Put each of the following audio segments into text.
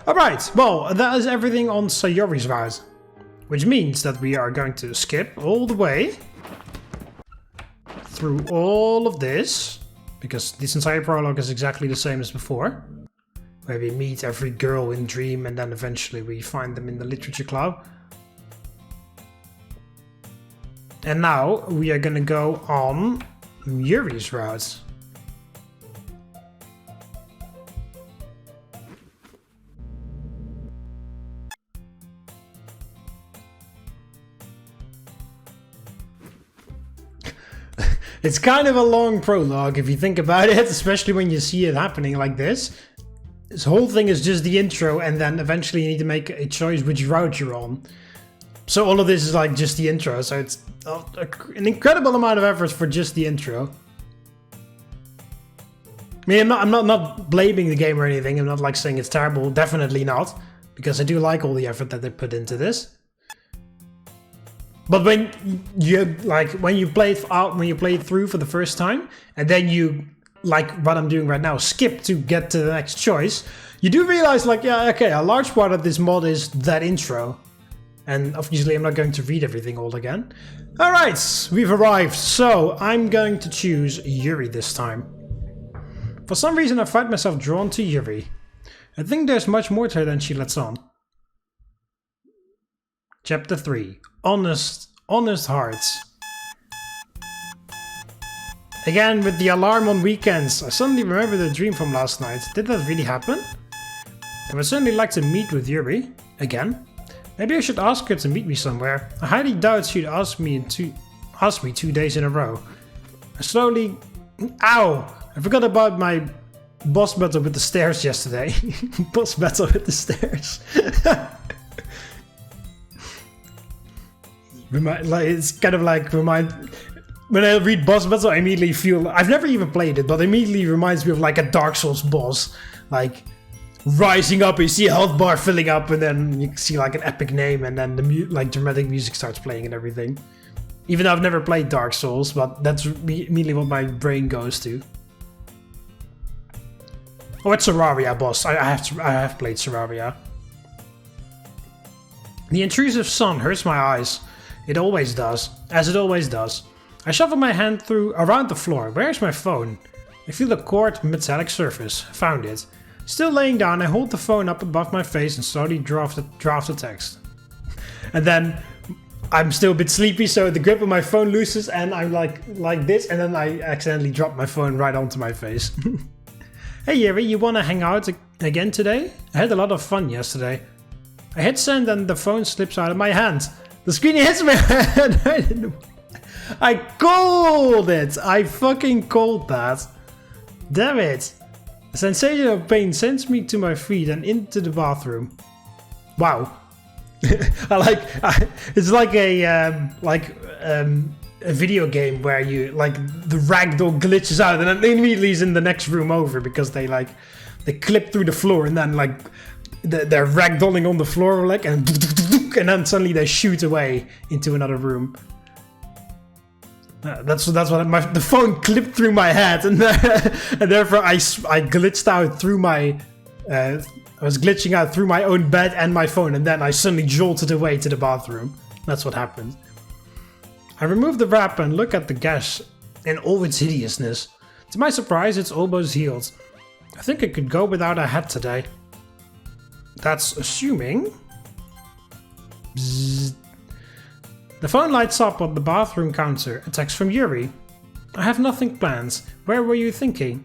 Alright, well, that is everything on Sayori's route. Which means that we are going to skip all the way through all of this. Because this entire prologue is exactly the same as before. Where we meet every girl in Dream and then eventually we find them in the literature club. And now we are gonna go on Yuri's route. It's kind of a long prologue if you think about it, especially when you see it happening like this. This whole thing is just the intro and then eventually you need to make a choice which route you're on. So all of this is like just the intro, so it's an incredible amount of effort for just the intro. I mean, I'm not blaming the game or anything, I'm not like saying it's terrible, definitely not. Because I do like all the effort that they put into this. But when you play it through for the first time, and then you, like what I'm doing right now, skip to get to the next choice, you do realize like, yeah, okay, a large part of this mod is that intro. And obviously I'm not going to read everything all again. Alright, we've arrived, so I'm going to choose Yuri this time. For some reason I find myself drawn to Yuri. I think there's much more to her than she lets on. Chapter 3. Honest Hearts. Again with the alarm on weekends. I suddenly remember the dream from last night. Did that really happen? I would certainly like to meet with Yuri. Again. Maybe I should ask her to meet me somewhere. I highly doubt she'd ask me 2 days in a row. I slowly... Ow! I forgot about my boss battle with the stairs yesterday. Boss battle with the stairs. It's kind of like when I read boss battle, I immediately feel... I've never even played it, but it immediately reminds me of like a Dark Souls boss. Like... rising up, you see a health bar filling up, and then you see like an epic name, and then the dramatic music starts playing and everything. Even though I've never played Dark Souls, but that's immediately what my brain goes to. Oh, it's Serraria boss. I have played Serraria. The intrusive sun hurts my eyes. It always does, as it always does. I shuffle my hand around the floor. Where's my phone? I feel the cold metallic surface. Found it. Still laying down, I hold the phone up above my face and slowly draft the text. And then I'm still a bit sleepy, so the grip of my phone loosens and I'm like this, and then I accidentally drop my phone right onto my face. Hey Yuri, you wanna hang out again today? I had a lot of fun yesterday. I hit send and the phone slips out of my hand. The screen hits my head. I called it! I fucking called that. Damn it. A sensation of pain sends me to my feet and into the bathroom. Wow. It's like a video game where you the ragdoll glitches out and then immediately is in the next room over because they clip through the floor and then they're ragdolling on the floor and then suddenly they shoot away into another room. That's what the phone clipped through my head, and therefore I glitched out through my. I was glitching out through my own bed and my phone, and then I suddenly jolted away to the bathroom. That's what happened. I remove the wrap and look at the gash in all its hideousness. To my surprise, it's almost healed. I think I could go without a hat today. That's assuming. Bzzz. The phone lights up on the bathroom counter. A text from Yuri. I have nothing planned. Where were you thinking?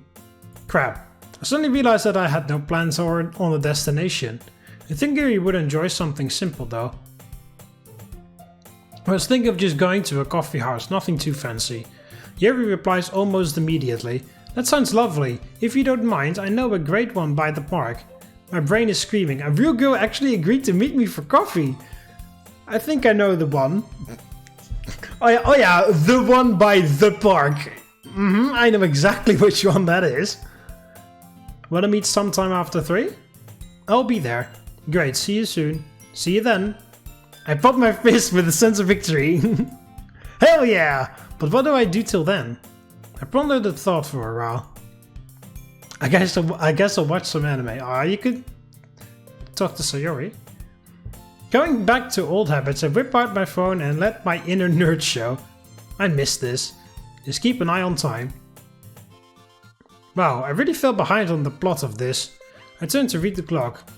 Crap. I suddenly realized that I had no plans or on a destination. I think Yuri would enjoy something simple though. I was thinking of just going to a coffee house, nothing too fancy. Yuri replies almost immediately. That sounds lovely. If you don't mind, I know a great one by the park. My brain is screaming. A real girl actually agreed to meet me for coffee. I think I know the one. Oh yeah, the one by the park. I know exactly which one that is. Wanna meet sometime after 3? I'll be there. Great, see you soon. See you then. I pop my fist with a sense of victory. Hell yeah! But what do I do till then? I pondered the thought for a while. I guess I'll watch some anime. You could talk to Sayori. Going back to old habits, I whip out my phone and let my inner nerd show. I miss this. Just keep an eye on time. Wow, I really fell behind on the plot of this. I turned to read the clock.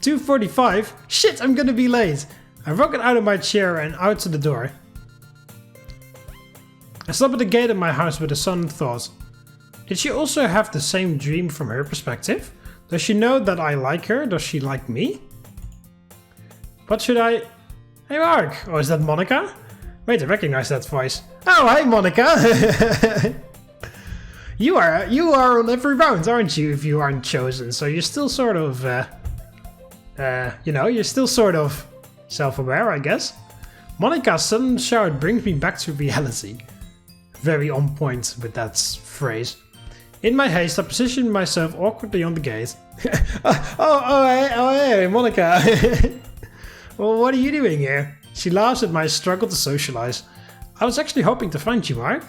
2:45? Shit, I'm gonna be late! I rocket out of my chair and out to the door. I stop at the gate of my house with a sudden thought. Did she also have the same dream from her perspective? Does she know that I like her? Does she like me? What should I... Hey Mark! Oh, is that Monika? Wait, I recognize that voice. Oh, hi Monika! You are on every round, aren't you, if you aren't chosen? So you're still sort of, you're still sort of self-aware, I guess. Monika's sudden shout brings me back to reality. Very on point with that phrase. In my haste, I positioned myself awkwardly on the gate. Hey, Monika. Well, what are you doing here? She laughs at my struggle to socialize. I was actually hoping to find you, Mark.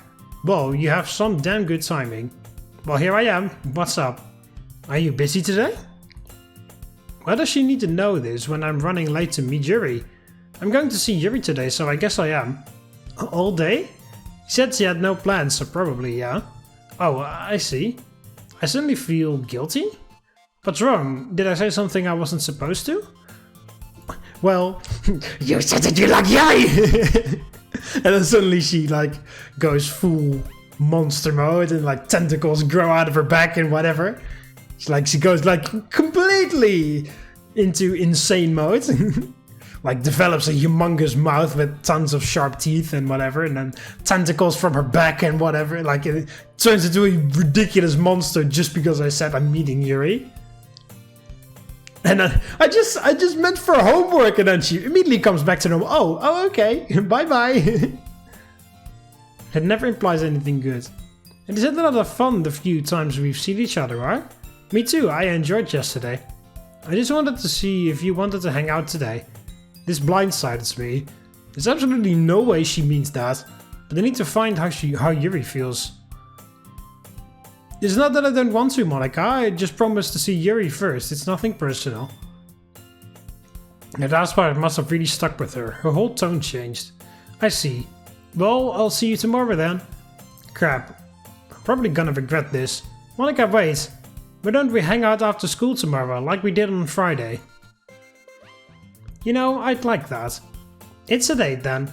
Well, you have some damn good timing. Well, here I am. What's up? Are you busy today? Why does she need to know this when I'm running late to meet Yuri? I'm going to see Yuri today, so I guess I am. All day? He said she had no plans, so probably, yeah. Oh, I see. I suddenly feel guilty? What's wrong? Did I say something I wasn't supposed to? Well, you said that you like Yuri! And then suddenly she goes full monster mode and tentacles grow out of her back and whatever. She goes completely into insane mode. Develops a humongous mouth with tons of sharp teeth and whatever, and then tentacles from her back and whatever. It turns into a ridiculous monster just because I said I'm meeting Yuri. And then I just meant for homework, and then she immediately comes back to normal. Oh, okay, bye. It never implies anything good. And isn't it a lot of fun the few times we've seen each other, right? Me too, I enjoyed yesterday. I just wanted to see if you wanted to hang out today. This blindsides me. There's absolutely no way she means that, but I need to find how Yuri feels. It's not that I don't want to, Monika, I just promised to see Yuri first, it's nothing personal. And that's why it must have really stuck with her, her whole tone changed. I see. Well, I'll see you tomorrow then. Crap, I'm probably gonna regret this. Monika, wait. Why don't we hang out after school tomorrow, like we did on Friday? You know, I'd like that. It's a date then.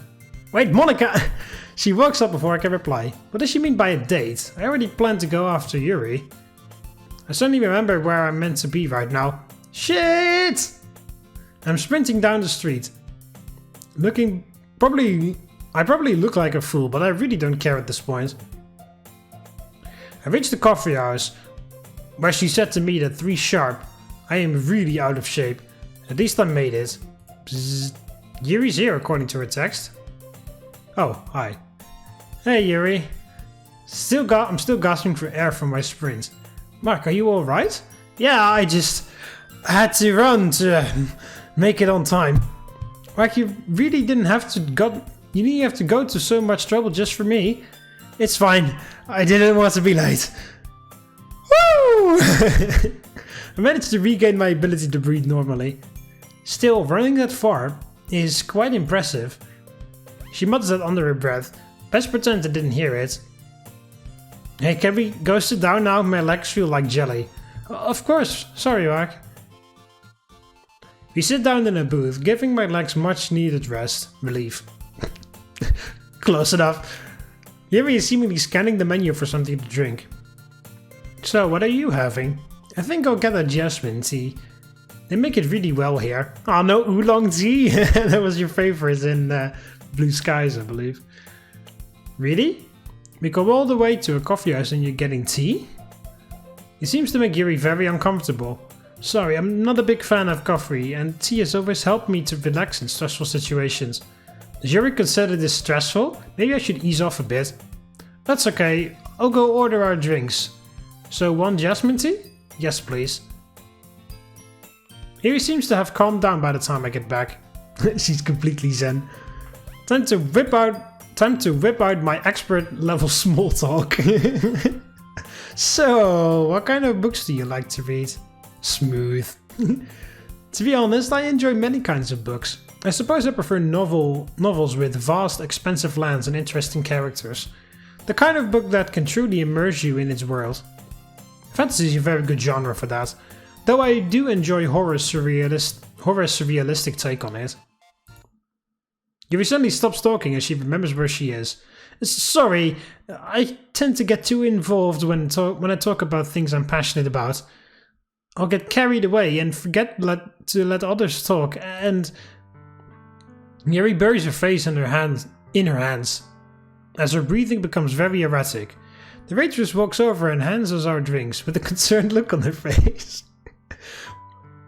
Wait, Monika! She walks up before I can reply. What does she mean by a date? I already planned to go after Yuri. I suddenly remember where I'm meant to be right now. Shit! I'm sprinting down the street. I probably look like a fool, but I really don't care at this point. I reached the coffee house, where she said to meet at 3 sharp. I am really out of shape. At least I made it. Bzz. Yuri's here according to her text. Oh, hi. Hey Yuri. I'm still gasping for air from my sprint. Mark, are you alright? Yeah, I just had to run to make it on time. Mark, you really didn't have to go. You didn't have to go to so much trouble just for me. It's fine. I didn't want to be late. Woo! I managed to regain my ability to breathe normally. Still, running that far is quite impressive. She mutters that under her breath. Best pretend I didn't hear it. Hey, can we go sit down now? My legs feel like jelly. Of course. Sorry, Mark. We sit down in a booth, giving my legs much needed rest. Relief. Close enough. Yuri is seemingly scanning the menu for something to drink. So, what are you having? I think I'll get a jasmine tea. They make it really well here. Oh no, oolong tea! That was your favorite in Blue Skies, I believe. Really? We go all the way to a coffee house and you're getting tea? It seems to make Yuri very uncomfortable. Sorry, I'm not a big fan of coffee, and tea has always helped me to relax in stressful situations. Does Yuri consider this stressful? Maybe I should ease off a bit. That's okay, I'll go order our drinks. So 1 jasmine tea? Yes, please. Yuri seems to have calmed down by the time I get back. She's completely zen. Time to whip out my expert level small talk. So, what kind of books do you like to read? Smooth. To be honest, I enjoy many kinds of books. I suppose I prefer novels with vast, expansive lands and interesting characters. The kind of book that can truly immerse you in its world. Fantasy is a very good genre for that, though I do enjoy horror's surrealistic take on it. Yuri suddenly stops talking as she remembers where she is. Sorry, I tend to get too involved when I talk about things I'm passionate about. I'll get carried away and forget to let others talk, and... Yuri buries her face in her hands, as her breathing becomes very erratic. The waitress walks over and hands us our drinks with a concerned look on her face.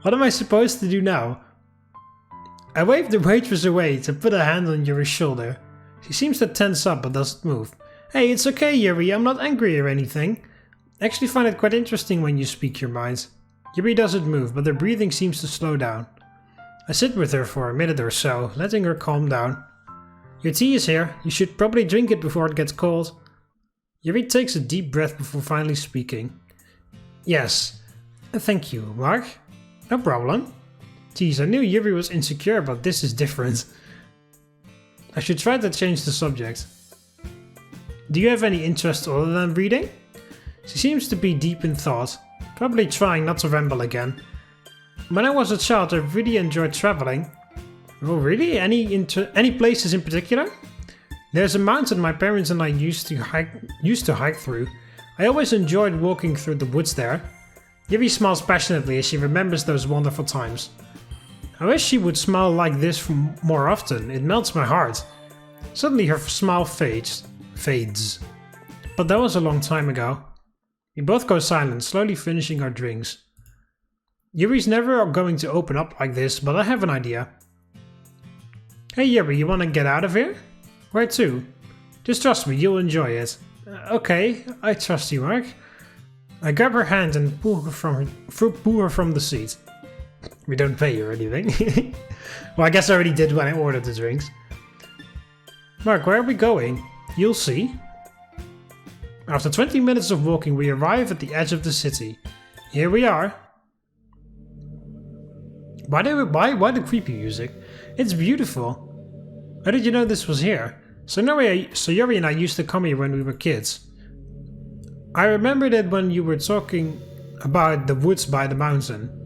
What am I supposed to do now? I wave the waitress away to put a hand on Yuri's shoulder. She seems to tense up but doesn't move. Hey, it's okay, Yuri, I'm not angry or anything. I actually find it quite interesting when you speak your mind. Yuri doesn't move, but her breathing seems to slow down. I sit with her for a minute or so, letting her calm down. Your tea is here, you should probably drink it before it gets cold. Yuri takes a deep breath before finally speaking. Yes, thank you, Mark. No problem. Geez, I knew Yuri was insecure, but this is different. I should try to change the subject. Do you have any interest other than reading? She seems to be deep in thought, probably trying not to ramble again. When I was a child, I really enjoyed traveling. Oh really? Any places in particular? There's a mountain my parents and I used to hike through. I always enjoyed walking through the woods there. Yuri smiles passionately as she remembers those wonderful times. I wish she would smile like this more often, it melts my heart. Suddenly her smile fades. But that was a long time ago. We both go silent, slowly finishing our drinks. Yuri's never going to open up like this, but I have an idea. Hey Yuri, you wanna get out of here? Where to? Just trust me, you'll enjoy it. Okay, I trust you, Mark. I grab her hand and pull her from the seat. We don't pay you or anything. Well, I guess I already did when I ordered the drinks. Mark, where are we going? You'll see. After 20 minutes of walking, we arrive at the edge of the city. Here we are. Why the creepy music? It's beautiful. How did you know this was here? Sayori and I used to come here when we were kids. I remembered it when you were talking about the woods by the mountain.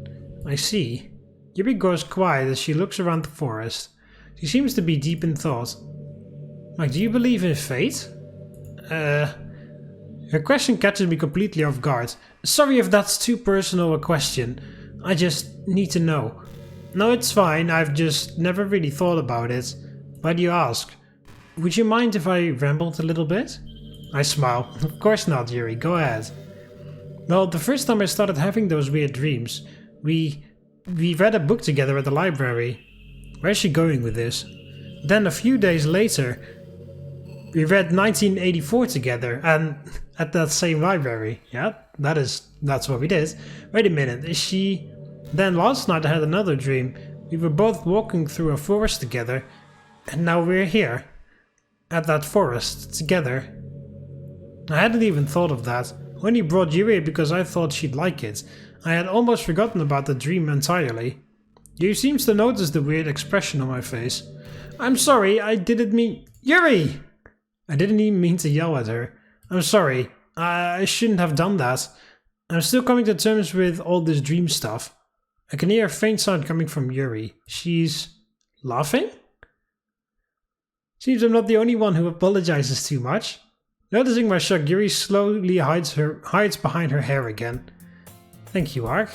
I see. Yuri goes quiet as she looks around the forest. She seems to be deep in thought. Like, do you believe in fate? Her question catches me completely off guard. Sorry if that's too personal a question. I just need to know. No, it's fine. I've just never really thought about it. Why do you ask? Would you mind if I rambled a little bit? I smile. Of course not, Yuri. Go ahead. Well, the first time I started having those weird dreams, we read a book together at the library. Where's she going with this? Then a few days later, we read 1984 together, and at that same library. Yeah, that's what we did. Wait a minute, is she... Then last night I had another dream. We were both walking through a forest together, and now we're here. At that forest, together. I hadn't even thought of that. I only brought Yuri because I thought she'd like it. I had almost forgotten about the dream entirely. You seems to notice the weird expression on my face. I'm sorry, I didn't mean... Yuri! I didn't even mean to yell at her. I'm sorry, I shouldn't have done that. I'm still coming to terms with all this dream stuff. I can hear a faint sound coming from Yuri. She's... laughing? Seems I'm not the only one who apologizes too much. Noticing my shock, Yuri slowly hides behind her hair again. Thank you, Ark.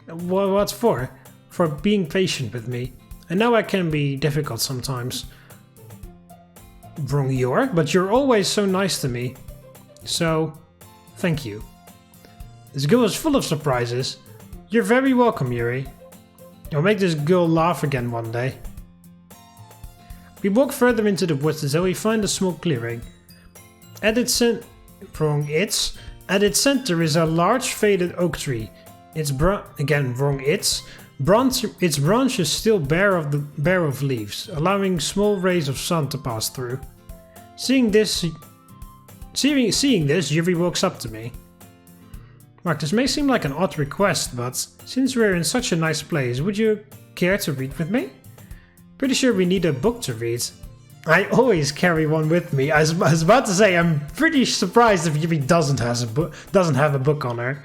What for? For being patient with me. I know I can be difficult sometimes. Wrong you are, but you're always so nice to me. So, thank you. This girl is full of surprises. You're very welcome, Yuri. I'll make this girl laugh again one day. We walk further into the woods until we find a small clearing. At its center is a large faded oak tree. Its branches still bare of leaves, allowing small rays of sun to pass through. Seeing this, Yuri walks up to me. Mark, this may seem like an odd request, but since we're in such a nice place, would you care to read with me? Pretty sure we need a book to read. I always carry one with me. I was about to say, I'm pretty surprised if Yuri doesn't have a book on her.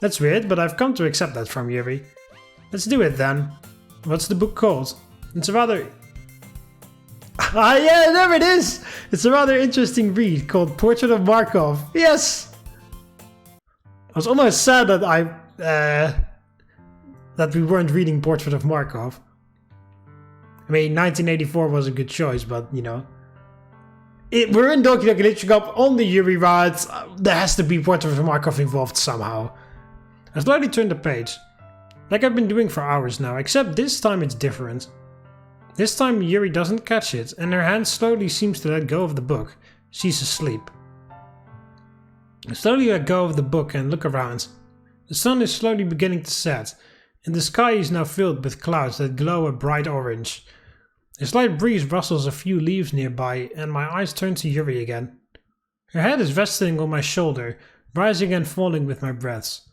That's weird, but I've come to accept that from Yuri. Let's do it then. What's the book called? It's a rather... Ah yeah, there it is! It's a rather interesting read called Portrait of Markov. Yes! I was almost sad that that we weren't reading Portrait of Markov. I mean, 1984 was a good choice, but you know. We're in Doki Doki Literature Cup on the Yuri ride. There has to be Portrait of Markov involved somehow. I slowly turned the page. Like I've been doing for hours now, except this time it's different. This time Yuri doesn't catch it, and her hand slowly seems to let go of the book. She's asleep. I slowly let go of the book and look around. The sun is slowly beginning to set, and the sky is now filled with clouds that glow a bright orange. A slight breeze rustles a few leaves nearby, and my eyes turn to Yuri again. Her head is resting on my shoulder, rising and falling with my breaths.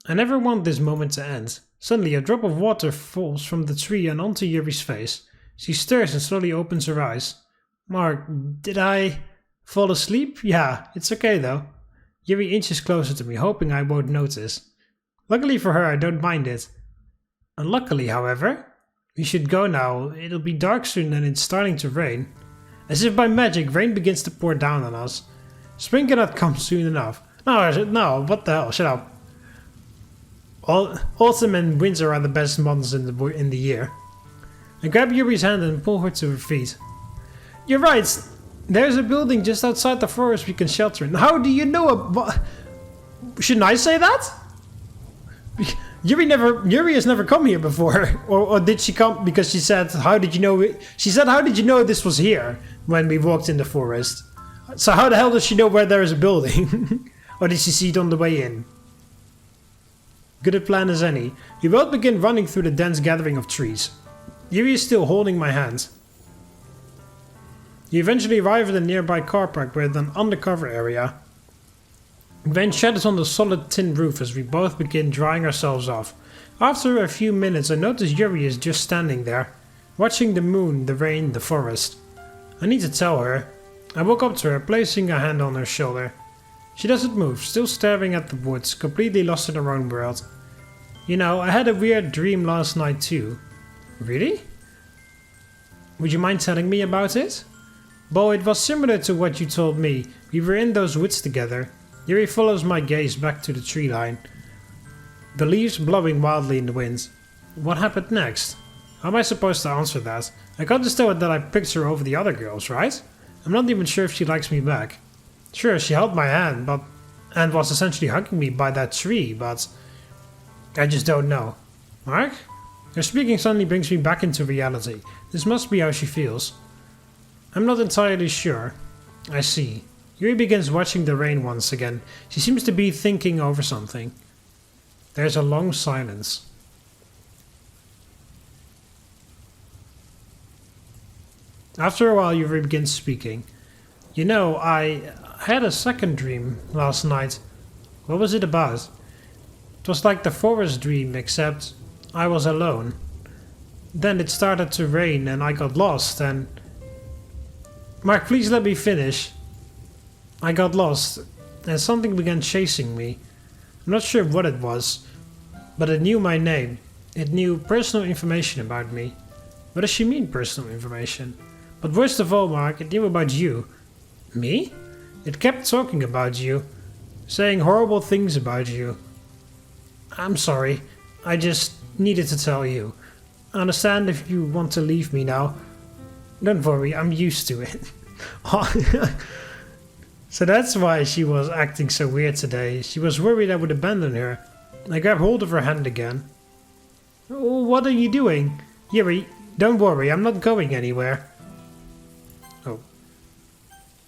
I never want this moment to end. Suddenly a drop of water falls from the tree and onto Yuri's face. She stirs and slowly opens her eyes. Mark, did I fall asleep? Yeah, it's okay though. Yuri inches closer to me, hoping I won't notice. Luckily for her, I don't mind it. Unluckily, however, we should go now. It'll be dark soon and it's starting to rain. As if by magic, rain begins to pour down on us. Spring cannot come soon enough. No, what the hell, shut up. Autumn and winter are the best months in the year. I grab Yuri's hand and pull her to her feet. You're right. There's a building just outside the forest we can shelter in. How do you know Shouldn't I say that? Yuri has never come here before. Or did she come because she said, how did you know She said, how did you know this was here when we walked in the forest? So how the hell does she know where there is a building? Or did she see it on the way in? Good a plan as any. We both begin running through the dense gathering of trees. Yuri is still holding my hand. You eventually arrive at a nearby car park with an undercover area. Rain shatters on the solid tin roof as we both begin drying ourselves off. After a few minutes I notice Yuri is just standing there, watching the moon, the rain, the forest. I need to tell her. I walk up to her, placing a hand on her shoulder. She doesn't move, still staring at the woods, completely lost in her own world. You know, I had a weird dream last night too. Really? Would you mind telling me about it? Well, it was similar to what you told me. We were in those woods together. Yuri follows my gaze back to the tree line. The leaves blowing wildly in the wind. What happened next? How am I supposed to answer that? I got to tell her that I picked her over the other girls, right? I'm not even sure if she likes me back. Sure, she held my hand, and was essentially hugging me by that tree, but I just don't know. Mark? Her speaking suddenly brings me back into reality. This must be how she feels. I'm not entirely sure. I see. Yuri begins watching the rain once again. She seems to be thinking over something. There's a long silence. After a while, Yuri begins speaking. You know, I had a second dream last night. What was it about? It was like the forest dream, except I was alone. Then it started to rain and I got lost and... Mark, please let me finish. I got lost and something began chasing me. I'm not sure what it was, but it knew my name. It knew personal information about me. What does she mean, personal information? But worst of all, Mark, it knew about you. Me? It kept talking about you, saying horrible things about you. I'm sorry, I just needed to tell you. I understand if you want to leave me now. Don't worry, I'm used to it. So that's why she was acting so weird today. She was worried I would abandon her. I grabbed hold of her hand again. Oh, what are you doing? Yuri, don't worry, I'm not going anywhere. Oh.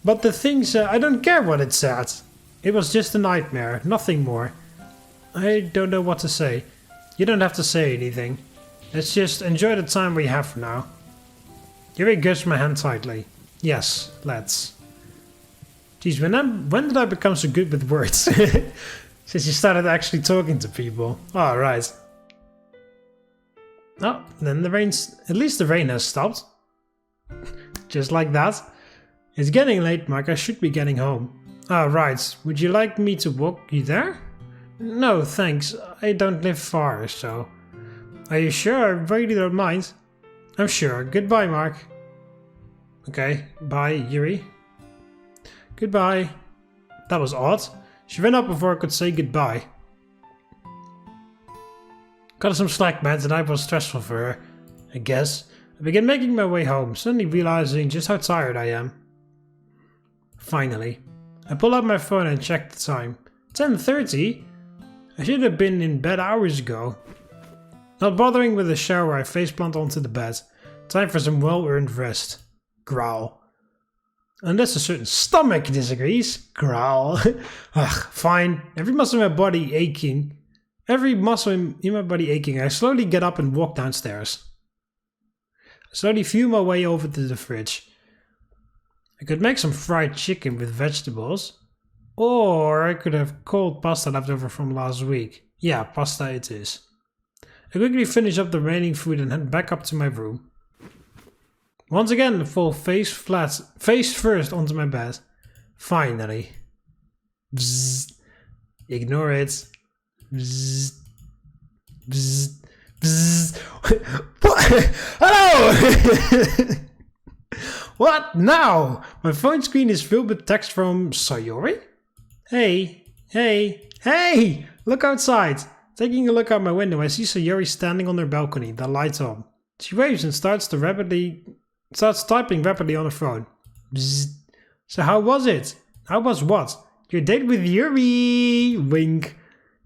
But the things, I don't care what it said. It was just a nightmare, nothing more. I don't know what to say. You don't have to say anything. Let's just enjoy the time we have for now. Yuri grips my hand tightly. Yes, let's. Geez, when did I become so good with words? Since you started actually talking to people. Alright. Oh, then at least the rain has stopped. Just like that. It's getting late, Mark. I should be getting home. Right. Would you like me to walk you there? No, thanks. I don't live far, so... Are you sure? I really don't mind. I'm sure. Goodbye, Mark. Okay. Bye, Yuri. Goodbye. That was odd. She ran up before I could say goodbye. Got some slack, man. Tonight was stressful for her, I guess. I began making my way home, suddenly realizing just how tired I am. Finally. I pulled out my phone and checked the time. 10:30? I should have been in bed hours ago. Not bothering with a shower, I faceplant onto the bed. Time for some well-earned rest. Growl. Unless a certain stomach disagrees. Growl. Ugh, fine. Every muscle in my body aching. I slowly get up and walk downstairs. I slowly feel my way over to the fridge. I could make some fried chicken with vegetables. Or I could have cold pasta left over from last week. Yeah, pasta it is. I quickly finish up the remaining food and head back up to my room. Once again, fall face first onto my bed. Finally. Bzzz. Ignore it. Bzzz. Bzzz. Bzzz. What? Hello! What now? My phone screen is filled with text from Sayori? Hey, hey, hey! Look outside! Taking a look out my window, I see Sayori standing on her balcony, the lights on. She waves and starts typing rapidly on her phone. Bzzz. So how was it? How was what? Your date with Yuri! Wink.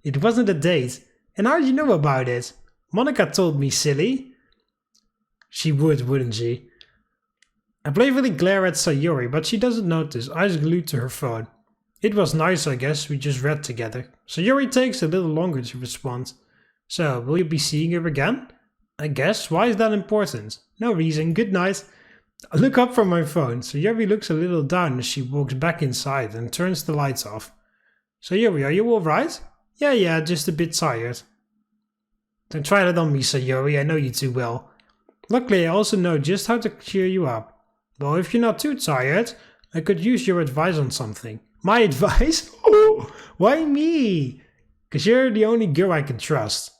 It wasn't a date. And how did you know about it? Monika told me, silly. She would, wouldn't she? I playfully glare at Sayori, but she doesn't notice, eyes glued to her phone. It was nice, I guess, we just read together. Sayori takes a little longer to respond. So, will you be seeing her again? I guess. Why is that important? No reason. Good night. I look up from my phone. Sayori looks a little down as she walks back inside and turns the lights off. Sayori, are you alright? Yeah, just a bit tired. Don't try that on me, Sayori. I know you too well. Luckily, I also know just how to cheer you up. Well, if you're not too tired, I could use your advice on something. My advice? Oh, why me? Because you're the only girl I can trust.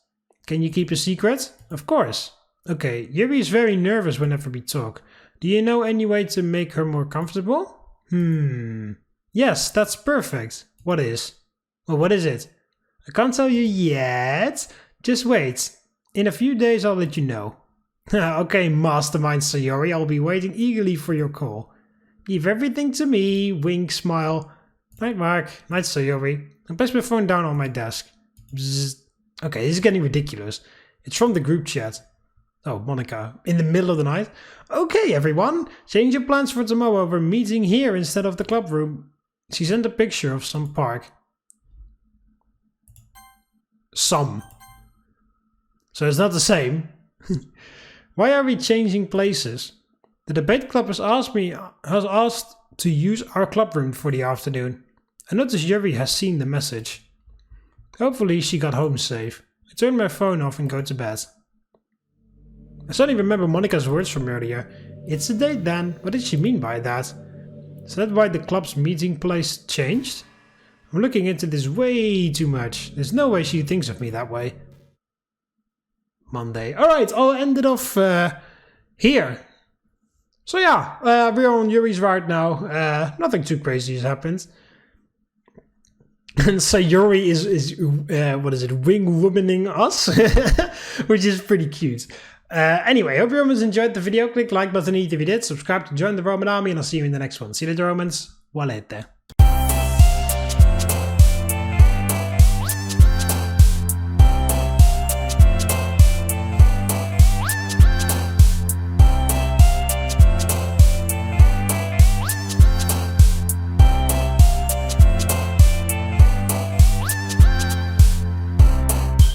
Can you keep a secret? Of course. Okay, Yuri is very nervous whenever we talk. Do you know any way to make her more comfortable? Yes, that's perfect. What is? Well, what is it? I can't tell you yet. Just wait. In a few days I'll let you know. Okay, mastermind Sayori, I'll be waiting eagerly for your call. Leave everything to me. Wink, smile. Night, Mark. Night, Sayori. I place my phone down on my desk. Bzzz. Okay, this is getting ridiculous. It's from the group chat. Oh, Monika. In the middle of the night. Okay, everyone. Change your plans for tomorrow. We're meeting here instead of the club room. She sent a picture of some park. Some. So it's not the same. Why are we changing places? The debate club has asked to use our club room for the afternoon. I notice Yuri has seen the message. Hopefully she got home safe. I turn my phone off and go to bed. I suddenly remember Monika's words from earlier. It's a date then. What did she mean by that? Is that why the club's meeting place changed? I'm looking into this way too much. There's no way she thinks of me that way. Monday. Alright, I'll end it off here. So yeah, we're on Yuri's ride now. Nothing too crazy has happened. And Sayori is what is it, wing-womaning us? Which is pretty cute. Anyway, hope you Romans enjoyed the video. Click like button if you did. Subscribe to join the Roman army and I'll see you in the next one. See you later, Romans. Valete.